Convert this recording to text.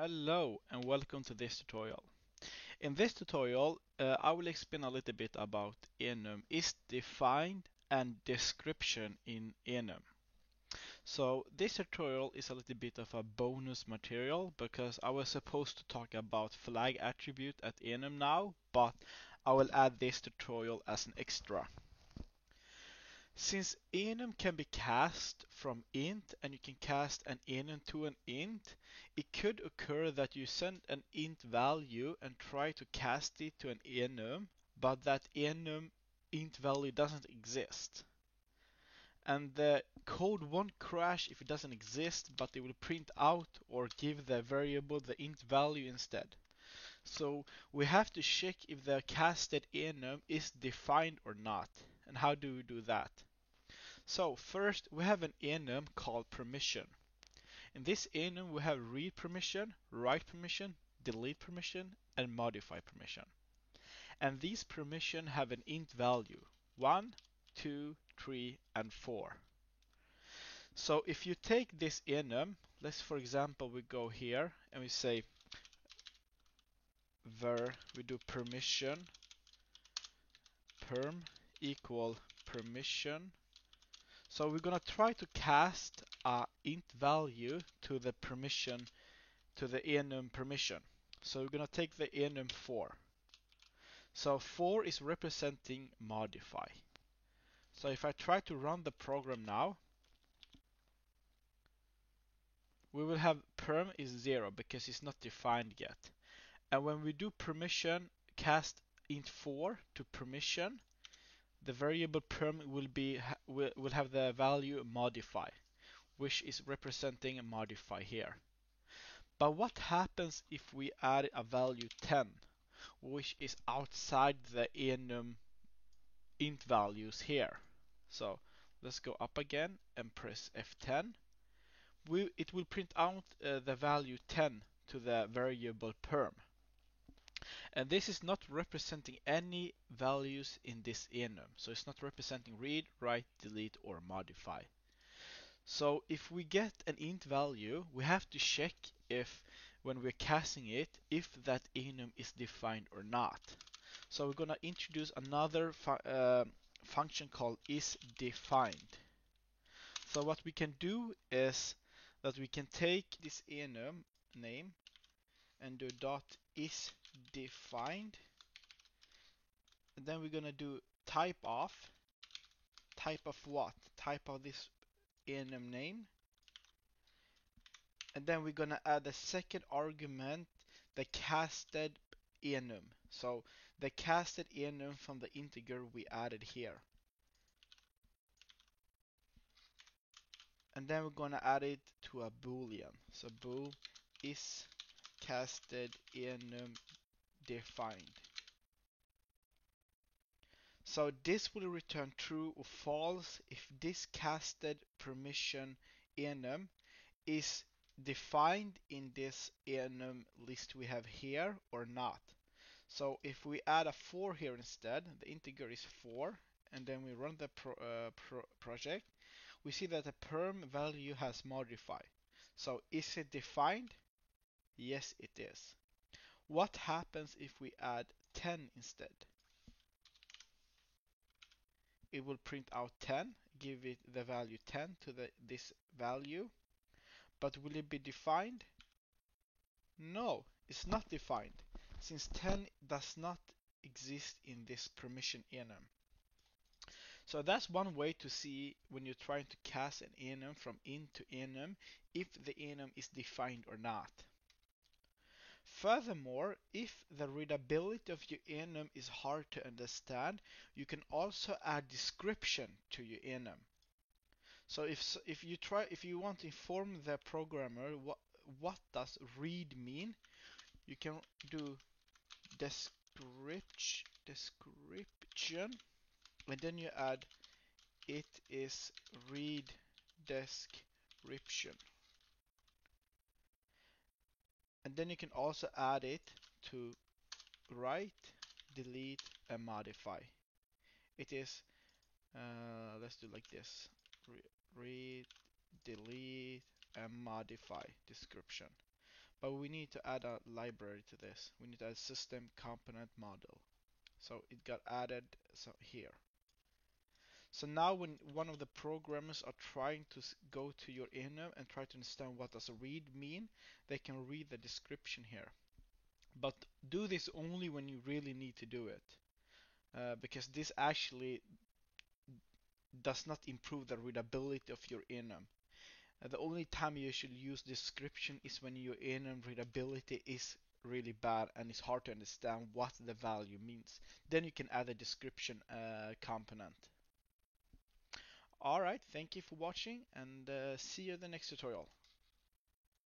Hello and welcome to this tutorial. In this tutorial, I will explain a little bit about enum is defined and description in enum. So this tutorial is a little bit of a bonus material because I was supposed to talk about flag attribute at enum now, but I will add this tutorial as an extra. Since enum can be cast from int and you can cast an enum to an int, it could occur that you send an int value and try to cast it to an enum, but that enum int value doesn't exist. And the code won't crash if it doesn't exist, but it will print out or give the variable the int value instead. So we have to check if the casted enum is defined or not. And how do we do that? So first we have an enum called permission. In this enum we have read permission, write permission, delete permission, and modify permission. And these permission have an int value 1, 2, 3, and 4. So if you take this enum, let's for example we go here and we say var we do permission perm equal permission. So we're gonna try to cast a int value to the permission, to the enum permission. So we're gonna take the enum 4. So 4 is representing modify. So if I try to run the program now, we will have perm is 0 because it's not defined yet. And when we do permission cast int 4 to permission, the variable perm will have the value modify, which is representing modify here. But what happens if we add a value 10, which is outside the enum int values here? So let's go up again and press F10. It will print out the value 10 to the variable perm. And this is not representing any values in this enum. So it's not representing read, write, delete, or modify. So if we get an int value, we have to check if, when we're casting it, if that enum is defined or not. So we're gonna introduce another function called isDefined. So what we can do is that we can take this enum name and do dot isDefined, and then we're gonna do type of what? Type of this enum name. And then we're gonna add a second argument, the casted enum. So the casted enum from the integer we added here. And then we're gonna add it to a boolean. So bool is casted enum defined. So this will return true or false if this casted permission enum is defined in this enum list we have here or not. So if we add a 4 here instead, the integer is 4, and then we run the project, we see that the perm value has modified. So is it defined? Yes, it is. What happens if we add 10 instead? It will print out 10, give it the value 10 to this value. But will it be defined? No, it's not defined, since 10 does not exist in this permission enum. So that's one way to see when you're trying to cast an enum from int to enum if the enum is defined or not. Furthermore, if the readability of your enum is hard to understand, you can also add description to your enum. So if you want to inform the programmer what does read mean, you can do description, and then you add it is read description. And then you can also add it to write, delete, and modify. It is, let's do like this, read, delete, and modify description. but we need to add a library to this. We need to add system component model. So it got added here. So now when one of the programmers are trying to go to your enum and try to understand what does a read mean, they can read the description here. But do this only when you really need to do it, because this actually does not improve the readability of your enum. The only time you should use description is when your enum readability is really bad and it's hard to understand what the value means. Then you can add a description component. Alright, thank you for watching, and see you in the next tutorial.